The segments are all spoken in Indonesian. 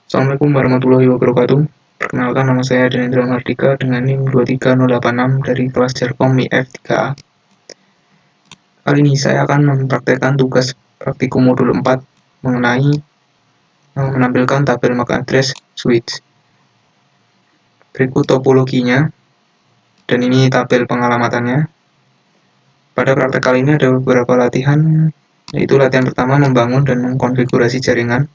Assalamualaikum warahmatullahi wabarakatuh. Perkenalkan, nama saya Denendra Mardika dengan NIM 23086 dari kelas Jerkom IF3A. Kali ini saya akan mempraktekkan tugas praktikum modul 4 mengenai menampilkan tabel MAC address switch. Berikut topologinya, dan ini tabel pengalamatannya. Pada praktek kali ini ada beberapa latihan, yaitu latihan pertama membangun dan mengkonfigurasi jaringan.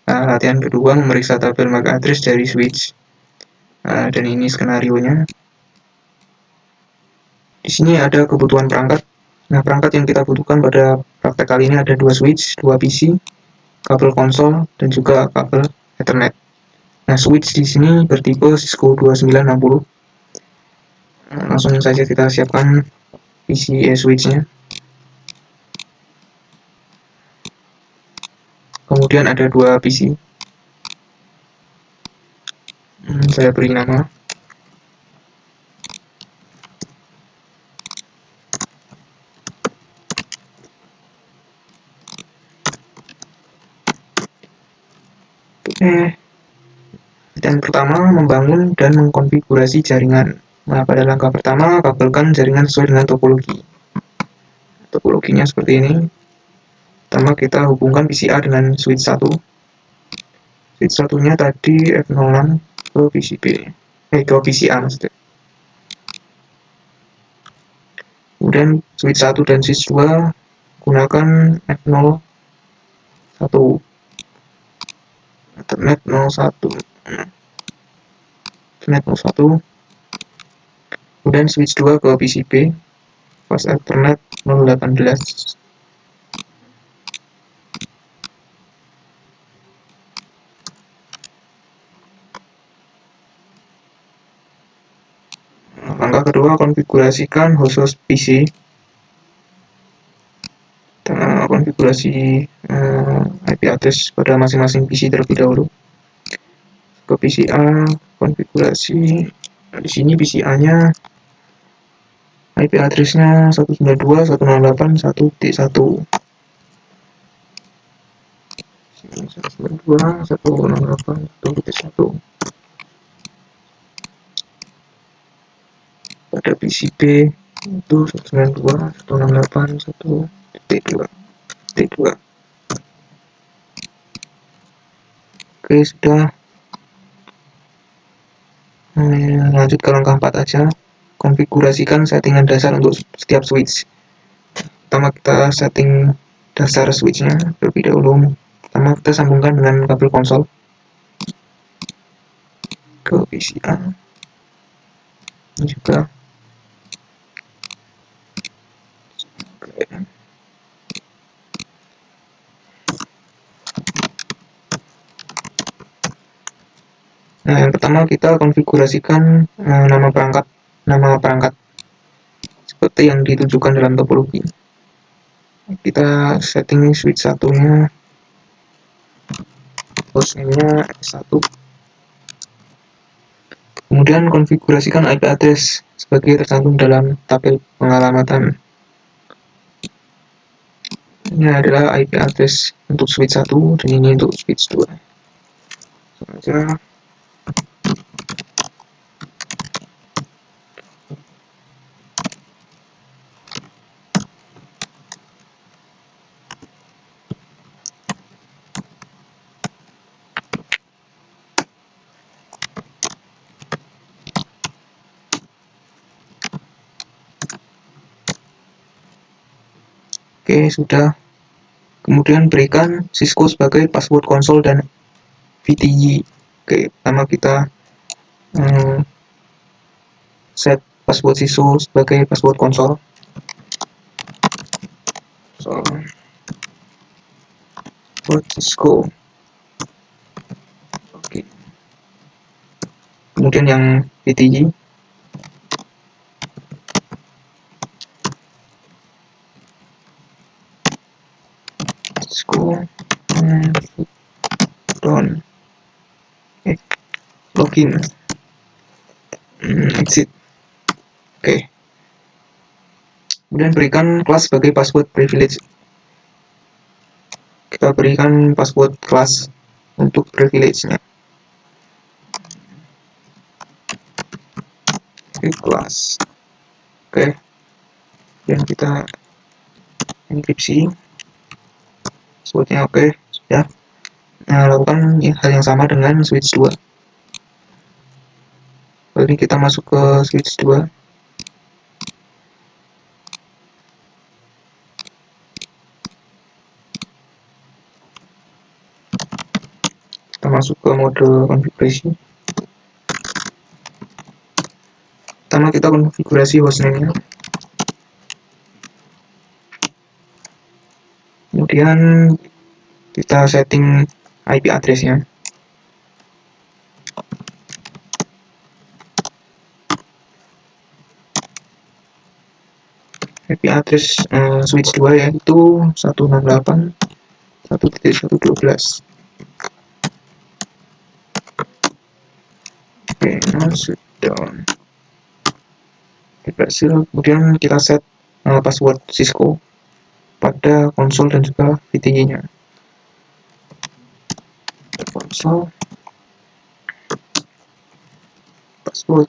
Latihan kedua memeriksa tabel MAC address dari switch. Dan ini skenarionya. Di sini ada kebutuhan perangkat. Nah, perangkat yang kita butuhkan pada praktek kali ini ada 2 switch, 2 PC, kabel konsol, dan juga kabel Ethernet. Nah, switch di sini bertipe Cisco 2960. Langsung saja kita siapkan PCIe switch-nya. Kemudian ada 2 PC. Saya beri nama. Dan pertama, membangun dan mengkonfigurasi jaringan. Nah, pada langkah pertama, kabelkan jaringan sesuai dengan topologi. Topologinya seperti ini. Pertama, kita hubungkan PCA dengan switch 1. Switch satunya tadi F06 ke PCB. Ke PCA maksudnya. Kemudian switch 1 dan switch 2 gunakan F01. Ethernet 01. Ethernet 01. Kemudian switch 2 ke PCB. Fast Ethernet 018. Langkah kedua, konfigurasikan host PC. Konfigurasi IP address pada masing-masing PC terlebih dahulu. Ke PCA, konfigurasi. Nah, di sini PCA-nya IP address-nya 192.168.1.1. 192.168.1.1. Pada PCB itu 192.168.1.2. Oke, sudah. Lanjut ke langkah 4 aja. Konfigurasikan settingan dasar untuk setiap switch. Pertama, kita setting dasar switch-nya terlebih dahulu. Pertama, kita sambungkan dengan kabel konsol ke PCA. Ini juga. Nah, yang pertama kita konfigurasikan nama perangkat seperti yang ditujukan dalam topologi. Kita setting switch satunya, hostname-nya S1. Kemudian konfigurasikan IP address sebagai tercantum dalam tabel pengalamatan. Ini adalah IP address untuk switch 1 dan ini untuk switch 2. Saja. Oke, sudah. Kemudian berikan Cisco sebagai password konsol dan VTY. Oke, pertama kita set password Cisco sebagai password konsol. Password Cisco. Oke. Kemudian yang VTY. Cisco login exit. Oke. Kemudian berikan kelas sebagai password privilege. Kita berikan password kelas untuk privilege-nya. Oke, kelas. Oke, dan kita enkripsi passwordnya. Oke, sudah. Nah, lakukan hal yang sama dengan switch 2. Lalu kita masuk ke switch 2. Kita masuk ke mode konfigurasi. Pertama kita konfigurasi hostname-nya. Kemudian kita setting IP address-nya. IP address switch 2 yaitu 168.1.1.12. Oke, nah sudah berhasil. Kemudian kita set password Cisco pada konsol dan juga VTY-nya. Konsol, password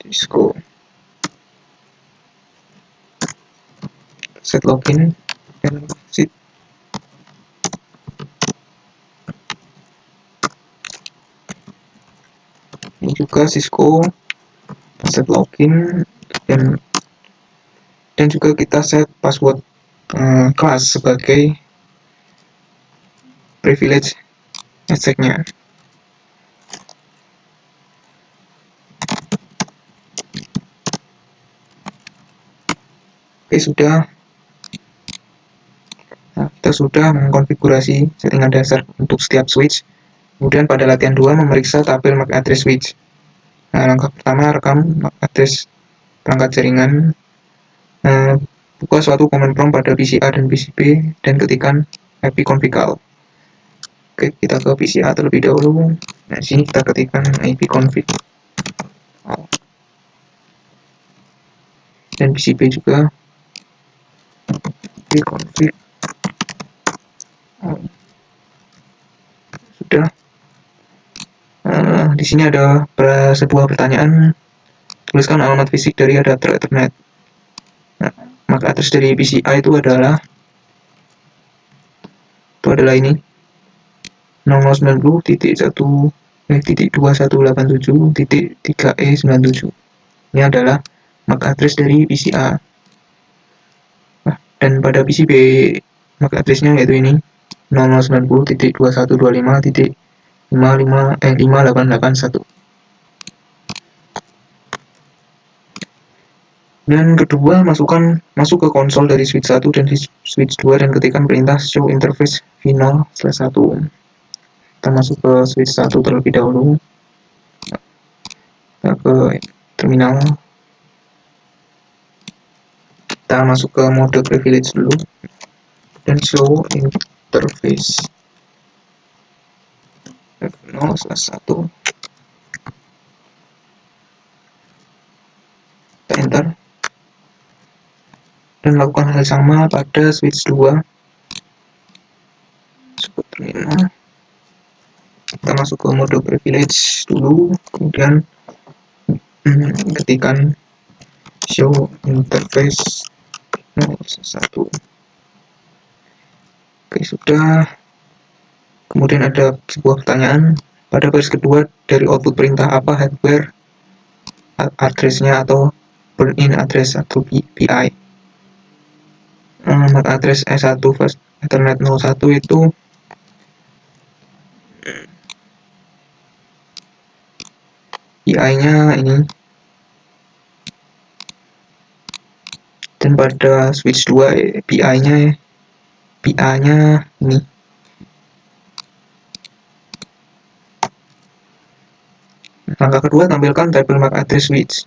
Cisco, set login dan exit. Ini juga Cisco, set login dan juga kita set password kelas sebagai privilege exec-nya. Oke, sudah. Nah, kita sudah mengkonfigurasi settingan dasar untuk setiap switch. Kemudian pada latihan 2 memeriksa tabel MAC address switch. Nah, langkah pertama rekam MAC address perangkat jaringan. Buka suatu command prompt pada PC A dan PC B dan ketikkan ipconfig-al. Oke, kita ke PC A terlebih dahulu. Nah, di sini kita ketikkan ipconfig-al. Dan PC B juga ipconfig. Sudah. Di sini ada sebuah pertanyaan. Tuliskan alamat fisik dari adapter Ethernet. Nah, MAC address dari PC A itu adalah ini 0090.1.2187.3E97. Ini adalah MAC address dari PC A. Nah, dan pada PC B MAC address-nya yaitu ini 0090.2125.5881. Dan kedua, masuk ke konsol dari switch 1 dan switch 2 dan ketikkan perintah show interface v0/1. Kita masuk ke switch 1 terlebih dahulu. Kita ke terminal. Kita masuk ke mode privilege dulu dan show interface v0/1. Kita enter dan lakukan hal sama pada switch 2. Masuk ke terminal. Kita masuk ke mode privilege dulu, kemudian ketikkan show interface 0/1. Oke, sudah. Kemudian ada sebuah pertanyaan, pada baris kedua dari output perintah apa hardware address-nya atau burn-in address atau PI. MAC address E1 first Ethernet 01 itu PI-nya ini, dan pada switch 2 PI-nya ini. Langkah kedua, tampilkan tabel MAC address switch.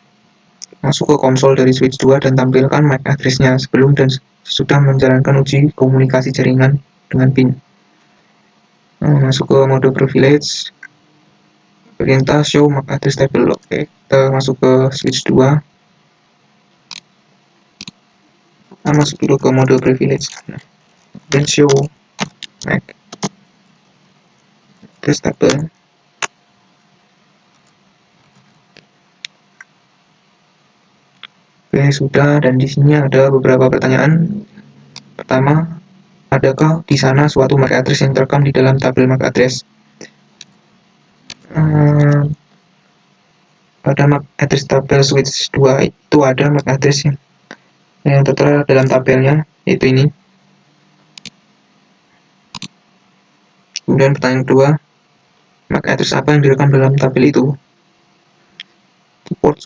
Masuk ke konsol dari switch 2 dan tampilkan MAC address-nya sebelum dan sesudah menjalankan uji komunikasi jaringan dengan PIN. Masuk ke mode privilege, perintah show MAC address table. Oke, kita masuk ke switch 2. Kita masuk dulu ke mode privilege dan show MAC address tabel. Oke, sudah, dan di sini ada beberapa pertanyaan. Pertama, adakah di sana suatu MAC address yang terekam di dalam tabel MAC address? Pada MAC address tabel switch 2 itu ada MAC address yang tertera dalam tabelnya, yaitu ini. Kemudian pertanyaan kedua, MAC address apa yang direkam dalam tabel itu? Ke port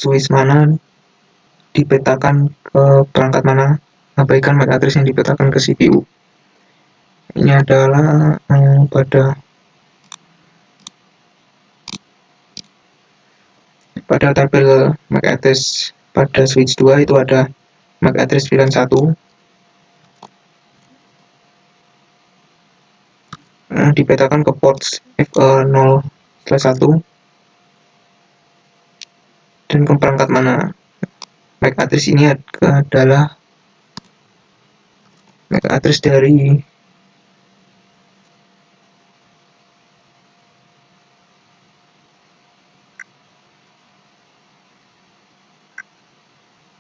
switch mana, dipetakan ke perangkat mana, abaikan MAC address yang dipetakan ke CPU. Ini adalah pada tabel MAC address pada switch 2 itu ada MAC address VLAN 1, dipetakan ke port F0/1 dan ke perangkat mana. MAC address ini adalah MAC address dari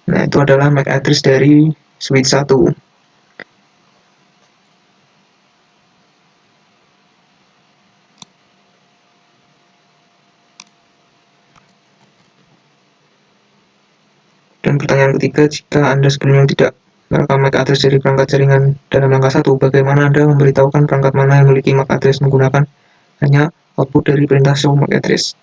itu adalah MAC address dari switch 1. Dan pertanyaan ketiga, jika Anda sebelumnya tidak merekam MAC address dari perangkat jaringan dalam langkah 1, bagaimana Anda memberitahukan perangkat mana yang memiliki MAC address menggunakan hanya output dari perintah show MAC address?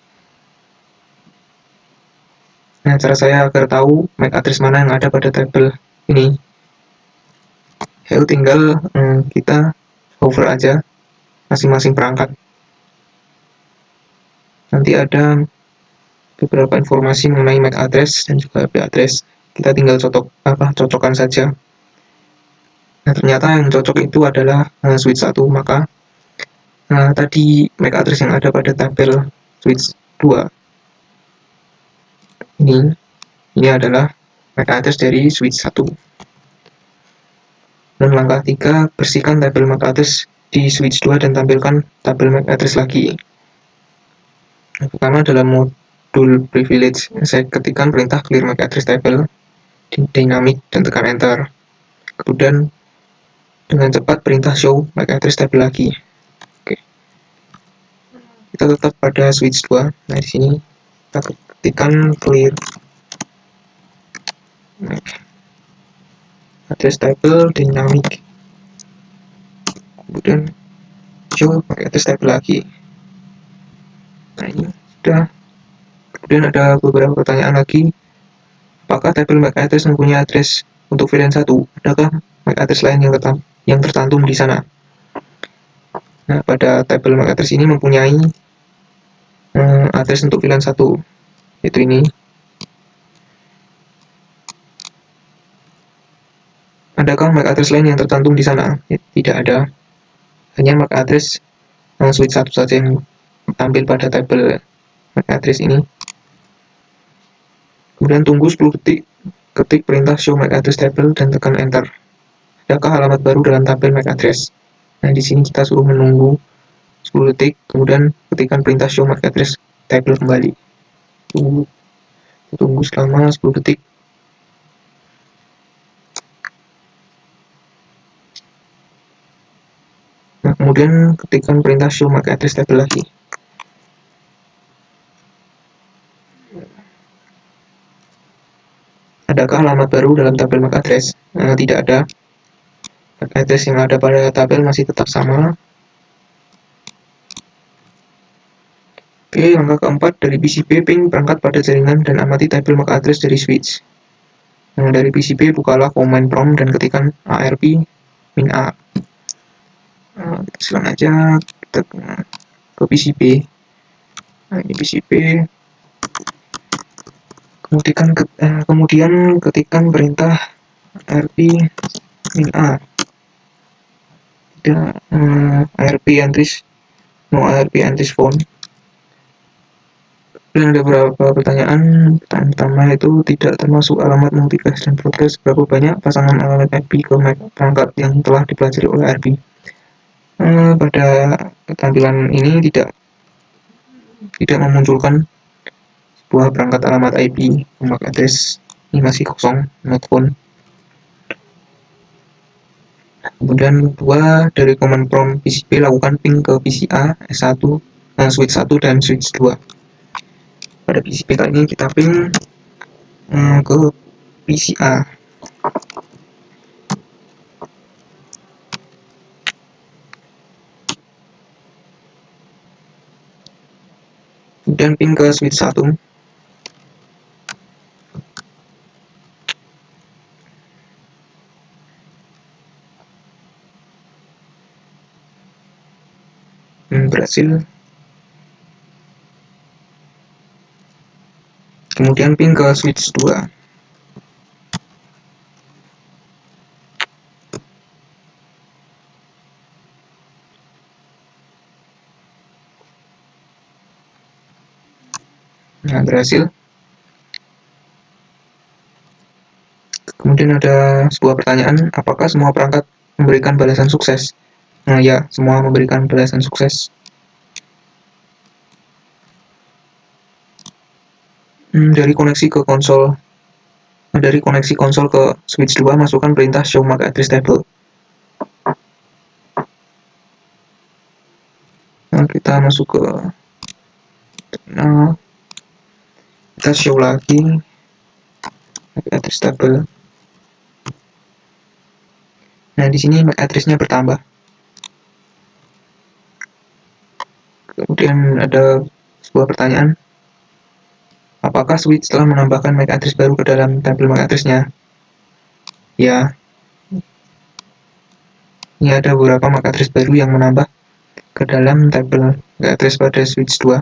Nah, cara saya agar tahu MAC address mana yang ada pada tabel ini, yaitu tinggal kita hover aja masing-masing perangkat. Nanti ada beberapa informasi mengenai MAC address dan juga IP address. Kita tinggal cocokkan saja. Nah, ternyata yang cocok itu adalah switch 1, maka tadi MAC address yang ada pada tabel switch 2 ini adalah MAC address dari switch 1. Dan langkah 3, bersihkan tabel MAC address di switch 2 dan tampilkan tabel MAC address lagi. Pertama, dalam modul privilege, saya ketikkan perintah clear MAC address table di dynamic dan tekan enter. Kemudian dengan cepat perintah show MAC address table lagi. Oke. Kita tetap pada switch 2. Nah, di sini kita ketikkan clear MAC address table dynamic. Kemudian show MAC address table lagi. Nah, ini sudah. Kemudian ada beberapa pertanyaan lagi. Apakah tabel MAC address mempunyai address untuk VLAN 1? Adakah MAC address lain yang tercantum di sana? Nah, pada tabel MAC address ini mempunyai address untuk VLAN 1, yaitu ini. Adakah MAC address lain yang tercantum di sana? Tidak ada. Hanya MAC address switch 1 saja yang tampil pada tabel MAC address ini. Kemudian tunggu 10 detik, ketik perintah show MAC address table dan tekan enter. Adakah alamat baru dalam tabel MAC address? Nah, di sini kita suruh menunggu 10 detik, kemudian ketikkan perintah show MAC address table kembali. Tunggu selama 10 detik. Nah, kemudian ketikkan perintah show MAC address table lagi. Adakah alamat baru dalam tabel MAC address? Tidak ada. MAC address yang ada pada tabel masih tetap sama. Oke, langkah keempat, dari PCB ping perangkat pada jaringan dan amati tabel MAC address dari switch. Nah, dari PCB bukalah command prompt dan ketikkan ARP -A. Kita silang aja kita ke PCB. Nah, ini PCB. Kemudian ketikkan perintah ARP -A. Tidak ARP entries, no ARP entries phone. Dan ada beberapa pertanyaan. Pertanyaan pertama itu tidak termasuk alamat multicast dan broadcast. Berapa banyak pasangan alamat IP ke perangkat yang telah dipelajari oleh ARP? Pada tampilan ini tidak memunculkan sebuah perangkat alamat IP. MAC address ini masih kosong, not found. Kemudian kedua, dari command prompt PCB lakukan ping ke PCA, S1, switch 1 dan switch 2. Pada PCB kali ini kita ping ke PCA. Kemudian ping ke switch 1. Berhasil. Kemudian ping ke switch 2. Nah, berhasil. Kemudian ada sebuah pertanyaan, apakah semua perangkat memberikan balasan sukses? Nah, ya, semua memberikan balasan sukses. Dari koneksi konsol ke switch 2, masukkan perintah show MAC address table. Nah, kita masuk ke terminal, kita show lagi MAC address table. Nah, di sini MAC address-nya bertambah. Kemudian ada sebuah pertanyaan, apakah switch telah menambahkan MAC address baru ke dalam tabel MAC address-nya? Ya, ini ada beberapa MAC address baru yang menambah ke dalam tabel MAC address pada switch 2.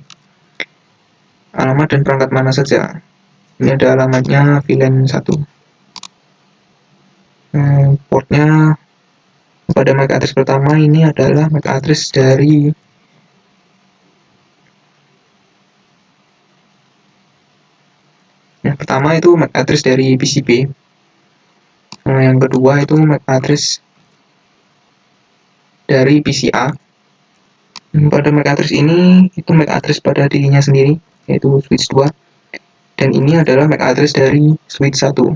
Alamat dan perangkat mana saja? Ini ada alamatnya VLAN 1. Portnya pada MAC address pertama ini adalah MAC address dari yang pertama itu MAC address dari PCB. Yang kedua itu MAC address dari PCA. Pada MAC address ini itu MAC address pada dirinya sendiri, yaitu switch 2. Dan ini adalah MAC address dari switch 1.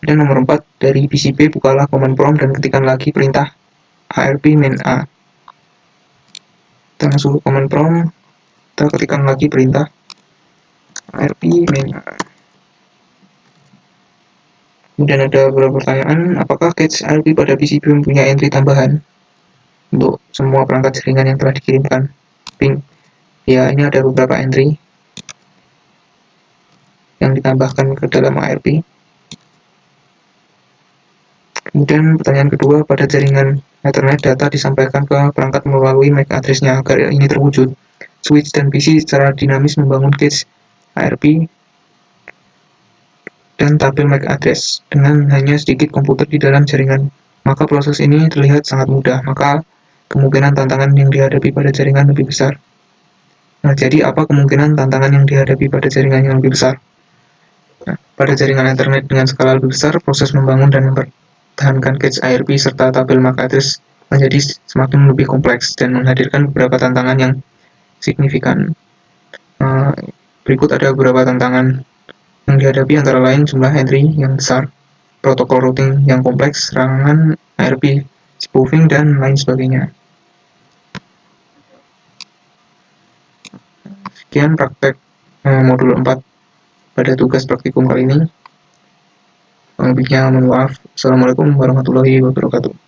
Dan nomor 4, dari PCB bukalah command prompt dan ketikkan lagi perintah ARP main A. Kita masuk ke command prompt, kita ketikkan lagi perintah ARP main A. Kemudian ada beberapa pertanyaan, apakah cache ARP pada PCB mempunyai entry tambahan untuk semua perangkat jaringan yang telah dikirimkan? Ping. Ya, ini ada beberapa entry yang ditambahkan ke dalam ARP. Kemudian pertanyaan kedua, pada jaringan Ethernet data disampaikan ke perangkat melalui MAC address-nya. Agar ini terwujud, switch dan PC secara dinamis membangun cache ARP dan tabel MAC address dengan hanya sedikit komputer di dalam jaringan. Maka proses ini terlihat sangat mudah, maka kemungkinan tantangan yang dihadapi pada jaringan lebih besar. Nah, jadi apa kemungkinan tantangan yang dihadapi pada jaringan yang lebih besar? Nah, pada jaringan Ethernet dengan skala lebih besar, proses membangun dan mempertahankan cache ARP serta tabel MAC address menjadi semakin lebih kompleks dan menghadirkan beberapa tantangan yang signifikan. Berikut ada beberapa tantangan yang dihadapi, antara lain jumlah entry yang besar, protokol routing yang kompleks, serangan ARP, spoofing, dan lain sebagainya. Sekian praktek modul 4 pada tugas praktikum kali ini. Lebihnya mohon maaf. Assalamualaikum warahmatullahi wabarakatuh.